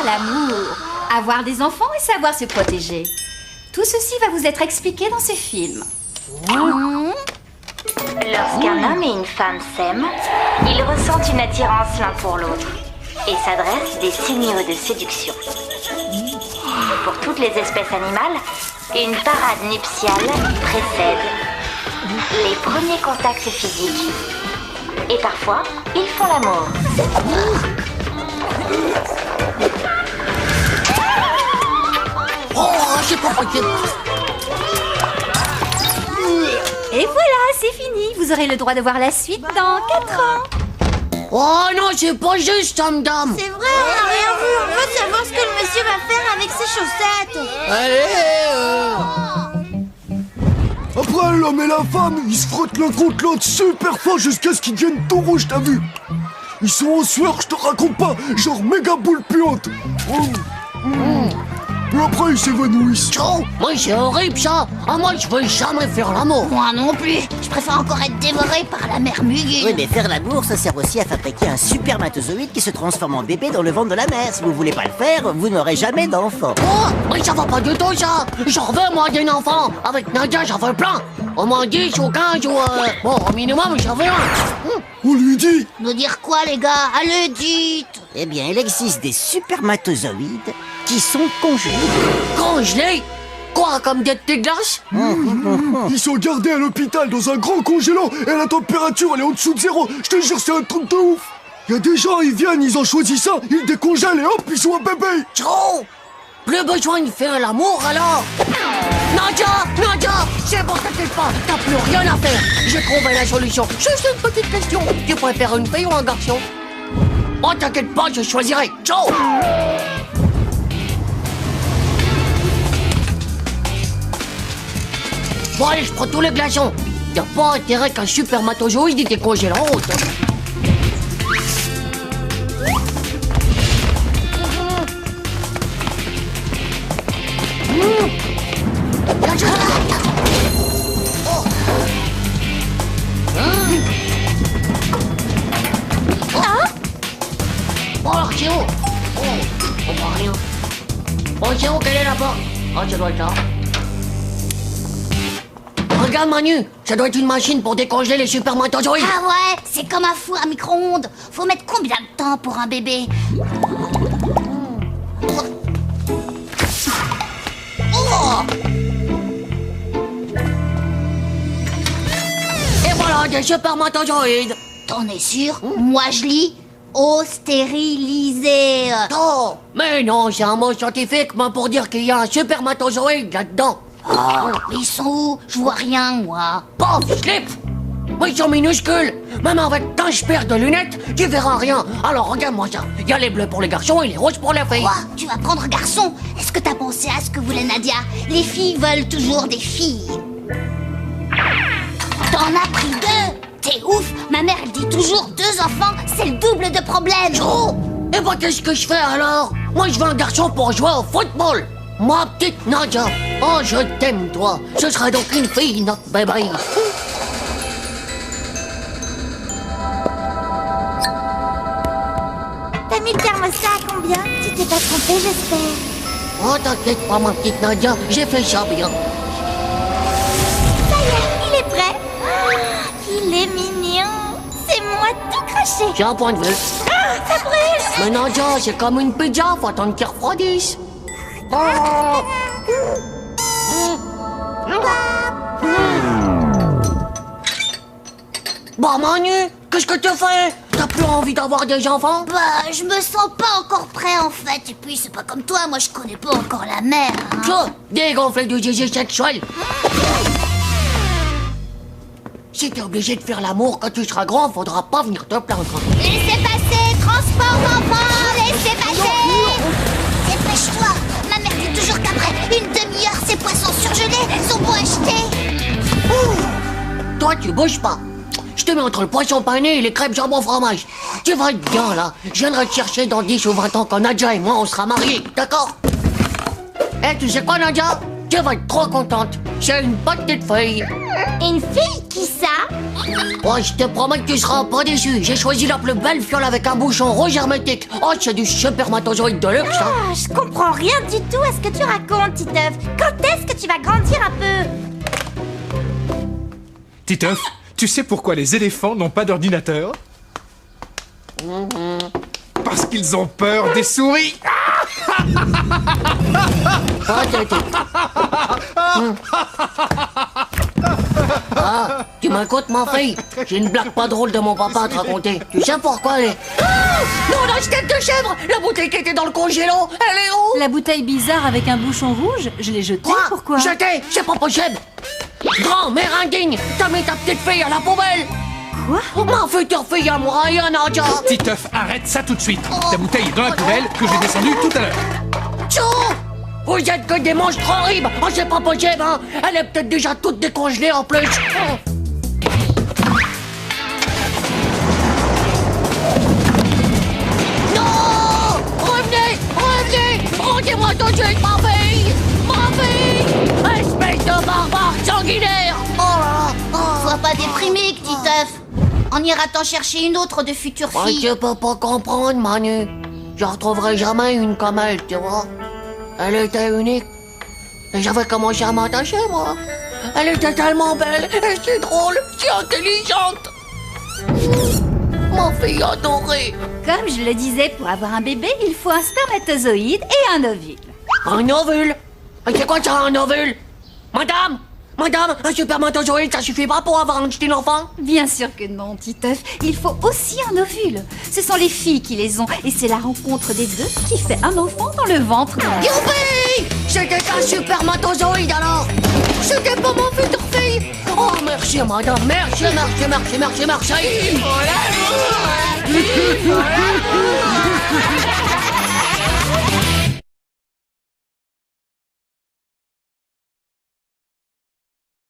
l'amour, avoir des enfants et savoir se protéger. Tout ceci va vous être expliqué dans ce film. Lorsqu'un homme et une femme s'aiment, ils ressentent une attirance l'un pour l'autre et s'adressent des signaux de séduction. Pour toutes les espèces animales, une parade nuptiale précède les premiers contacts physiques. Et parfois, ils font l'amour. Oh, j'ai pas compris. Et voilà, c'est fini. Vous aurez le droit de voir la suite dans 4 ans. Oh non, c'est pas juste, madame. C'est vrai, on n'a rien vu. On veut savoir ce que le monsieur va faire avec ses chaussettes. Allez, Après, l'homme et la femme, ils se frottent l'un contre l'autre super fort jusqu'à ce qu'ils deviennent tout rouges, t'as vu? Ils sont en sueur, je te raconte pas, genre méga boule puante. Et après, ils s'évanouissent. Ciao. Moi, c'est horrible, ça. Ah, moi, je veux jamais faire l'amour. Moi non plus. Je préfère encore être dévoré par la mère Muguine. Oui, mais faire l'amour, ça sert aussi à fabriquer un supermatozoïde qui se transforme en bébé dans le ventre de la mère. Si vous voulez pas le faire, vous n'aurez jamais d'enfant. Oh, mais ça va pas du tout, ça. J'en veux, moi, d'un enfant. Avec Nadia, j'en veux plein. Au moins 10 ou 15 ou... Bon, au minimum, j'en veux un. On lui dit. Nous dire quoi, les gars? Allez, dites. Eh bien, il existe des supermatozoïdes qui sont congelés. Congelé? Quoi, comme des petites glaces? Ils sont gardés à l'hôpital dans un grand congélant et la température elle est en dessous de zéro. Je te jure, c'est un truc de ouf. Il y a des gens, ils viennent, ils ont choisi ça, ils décongèlent et hop, ils sont un bébé. Trop. Plus besoin de faire l'amour, alors. Nadia, c'est bon, t'inquiète pas, t'as plus rien à faire. J'ai trouvé la solution. Juste une petite question. Tu préfères une fille ou un garçon? Oh, t'inquiète pas, je choisirai. Ciao. Bon, allez, je prends tous les glaçons. Y'a pas intérêt qu'un supermatozoïde était congélé en route. Bon, alors, c'est où? Oh, on voit rien. Bon, c'est où? Quelle est la porte? Oh, ça doit être là. Regarde, Manu, ça doit être une machine pour décongeler les supermatozoïdes. Ah ouais, c'est comme un four à micro-ondes. Faut mettre combien de temps pour un bébé? Et voilà, des supermatozoïdes. T'en es sûr? Moi, je lis eau stérilisée. Oh, mais non, c'est un mot scientifique, mais pour dire qu'il y a un supermatozoïde là-dedans. Mais ils sont où? Je vois rien, moi. Pauvre slip! Mais ils sont minuscules. Même avec 15 paires de lunettes, tu verras rien. Alors regarde-moi ça. Il y a les bleus pour les garçons et les roses pour les filles. Quoi? Tu vas prendre garçon? Est-ce que t'as pensé à ce que voulait Nadia? Les filles veulent toujours des filles. T'en as pris 2? T'es ouf! Ma mère, elle dit toujours 2 enfants, c'est le double de problème. Oh! Et bah qu'est-ce que je fais alors? Moi je veux un garçon pour jouer au football. Ma petite Nadia. Oh, je t'aime, toi. Ce sera donc une fille, notre bébé. T'as mis le thermostat à combien? Tu t'es pas trompé, j'espère. Oh, t'inquiète pas, ma petite Nadia. J'ai fait ça bien. Ça y est, il est prêt. Ah, il est mignon. C'est moi tout craché. J'ai un point de vue. Ah, ça brûle. Mais Nadia, c'est comme une pizza. Faut attendre qu'il refroidisse. Bah Manu, qu'est-ce que tu fais? T'as plus envie d'avoir des enfants? Bah, je me sens pas encore prêt en fait. Et puis, c'est pas comme toi, moi je connais pas encore la mère. Hein. Ça, dégonfler du zizi sexuel. Si t'es obligé de faire l'amour quand tu seras grand, faudra pas venir te plaindre. Laissez passer, transport d'enfants, laissez passer. Dépêche-toi. Ma mère dit toujours qu'après une demi-heure, ces poissons surgelés sont bons à acheter. Toi, tu bouges pas. Je te mets entre le poisson pané et les crêpes jambon fromage. Tu vas être bien, là. Je viendrai te chercher dans 10 ou 20 ans quand Nadia et moi, on sera mariés, d'accord? Eh, tu sais quoi, Nadia? tu vas être trop contente. C'est une petite fille. Une fille, qui ça? Oh, je te promets que tu seras pas déçu. J'ai choisi la plus belle fiole avec un bouchon rouge hermétique. Oh, c'est du spermatozoïde de luxe, hein. Ah, je comprends rien du tout à ce que tu racontes, Titeuf. Quand est-ce que tu vas grandir un peu? Titeuf, tu sais pourquoi les éléphants n'ont pas d'ordinateur? Parce qu'ils ont peur des souris. Pathétique. Ah, tu m'écoutes, ma fille? J'ai une blague pas drôle de mon papa à te raconter. Tu sais pourquoi elle est... Ah, non, la tête de chèvre! La bouteille qui était dans le congélo, elle est où? La bouteille bizarre avec un bouchon rouge, je l'ai jetée, pourquoi? Jetée, c'est pas possible! Grand-mère indigne, t'as mis ta petite fille à la poubelle! Quoi? Ma future fille à moi, Nadia! Titeuf, arrête ça tout de suite. Ta bouteille est dans la poubelle que j'ai descendue tout à l'heure. Tchou! Vous êtes que des monstres horribles! Oh, c'est pas possible, hein! Elle est peut-être déjà toute décongelée en plus! Non! Revenez! Revenez! Rendez-moi tout de suite ma fille! Ma fille! Espèce de barbare sanguinaire! Oh là là! Sois pas déprimé, Titeuf. On ira t'en chercher une autre de future Moi, fille. je peux pas comprendre, Manu. Je retrouverai jamais une comme elle, tu vois. Elle était unique. Et j'avais commencé à m'attacher, moi. Elle était tellement belle, et si drôle, si intelligente. Ma fille adorée. Comme je le disais, pour avoir un bébé, il faut un spermatozoïde et un ovule. Un ovule? Et c'est quoi ça, un ovule? Madame, un spermatozoïde, ça suffit pas pour avoir un petit enfant? Bien sûr que non, Titeuf. Il faut aussi un ovule. Ce sont les filles qui les ont, et c'est la rencontre des deux qui fait un enfant dans le ventre. Youpi! C'était un spermatozoïde alors! C'était pas mon futur fille! Oh, merci, madame, merci. Pour l'amour,